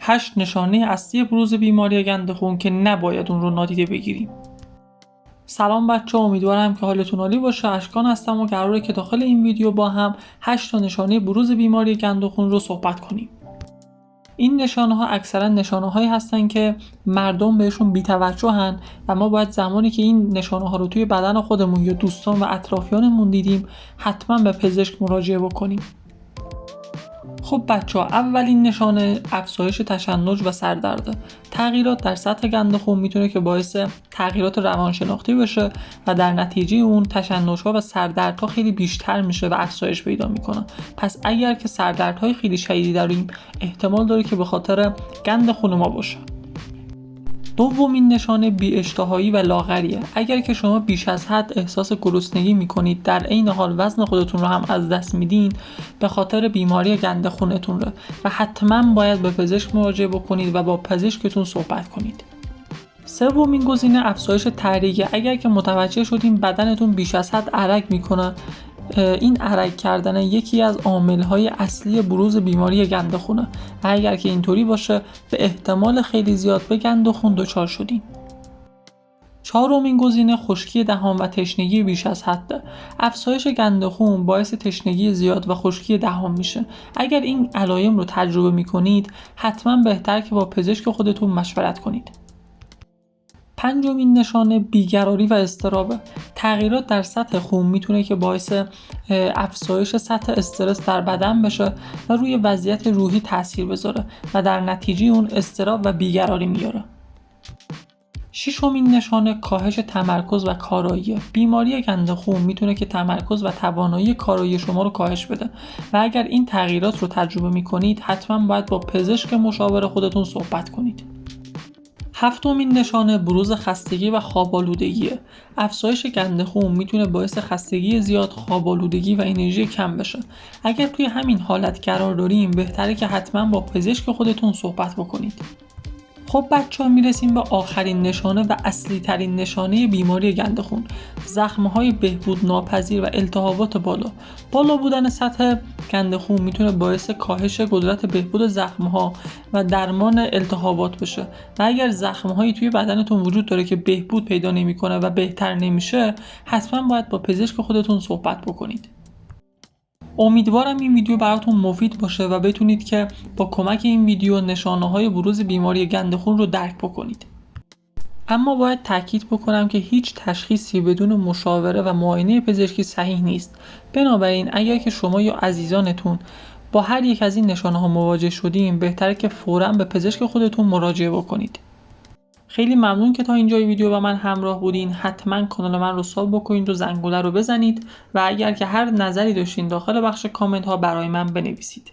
8 نشانه اصلی بروز بیماری گند خون که نباید اون رو نادیده بگیریم. سلام بچه، امیدوارم که حالتون عالی باشه. اشکان هستم و قراره که داخل این ویدیو با هم 8 تا نشانه بروز بیماری گند خون رو صحبت کنیم. این نشانه ها اکثرا نشانه هایی هستن که مردم بهشون بی‌توجهن و ما باید زمانی که این نشانه ها رو توی بدن خودمون یا دوستان و اطرافیانمون دیدیم حتما به پزشک مراجعه بکنیم. خب بچه ها، اولین نشانه افزایش تشنج و سردرده. تغییرات در سطح گند خون میتونه که باعث تغییرات روانشناختی بشه و در نتیجه اون تشنج‌ها و سردردها خیلی بیشتر میشه و افزایش پیدا میکنه. پس اگر که سردردهای خیلی شدیدی داریم، احتمال داره که به خاطر گند خون ما باشه. دومین نشانه بی‌اشتهایی و لاغریه. اگر که شما بیش از حد احساس گرسنگی میکنید، در عین حال وزن خودتون رو هم از دست میدین، به خاطر بیماری گند خونتون رو و حتما باید به پزشک مراجعه بکنید و با پزشکتون صحبت کنید. سومین گزینه افزایش تحریکه. اگر که متوجه شدین بدنتون بیش از حد عرق میکنه، این عرق کردن یکی از عامل‌های اصلی بروز بیماری گند خونه و اگر که اینطوری باشه به احتمال خیلی زیاد به گند خون دچار شدین. چهارمین گزینه خشکی دهان و تشنگی بیش از حد. افزایش گند خون باعث تشنگی زیاد و خشکی دهان میشه. اگر این علائم رو تجربه میکنید، حتما بهتر که با پزشک خودتون مشورت کنید. پنجمین نشانه بیقراری و اضطرابه. تغییرات در سطح خون میتونه که باعث افزایش سطح استرس در بدن بشه و روی وضعیت روحی تاثیر بذاره و در نتیجه اون اضطراب و بیقراری میاره. ششمین نشانه کاهش تمرکز و کارایی. بیماری گند خون میتونه که تمرکز و توانایی کارایی شما رو کاهش بده و اگر این تغییرات رو تجربه میکنید، حتما باید با پزشک مشاور خودتون صحبت کنید. هفتمین نشانه بروز خستگی و خواب‌آلودگیه. افزایش گند خون میتونه باعث خستگی زیاد، خواب‌آلودگی و انرژی کم بشه. اگر توی همین حالت قرار داریم، بهتره که حتما با پزشک خودتون صحبت بکنید. خب بچه‌ها، میرسیم به آخرین نشانه و اصلی ترین نشانه بیماری گند خون. زخم‌های بهبود ناپذیر و التهابات بالا بودن سطح گند خون میتونه باعث کاهش قدرت بهبود زخم‌ها و درمان التهابات بشه و اگر زخم‌هایی توی بدنتون وجود داره که بهبود پیدا نمی‌کنه و بهتر نمیشه، حتما باید با پزشک خودتون صحبت بکنید. امیدوارم این ویدیو براتون مفید باشه و بتونید که با کمک این ویدیو نشانه‌های بروز بیماری گند خون رو درک بکنید. اما باید تاکید بکنم که هیچ تشخیصی بدون مشاوره و معاینه پزشکی صحیح نیست. بنابراین اگر که شما یا عزیزانتون با هر یک از این نشانه‌ها مواجه شدین، بهتره که فوراً به پزشک خودتون مراجعه بکنید. خیلی ممنون که تا اینجای ویدیو با من همراه بودین. حتما کانال من رو ساب بکنید و زنگوله رو بزنید و اگر که هر نظری داشتین داخل بخش کامنت ها برای من بنویسید.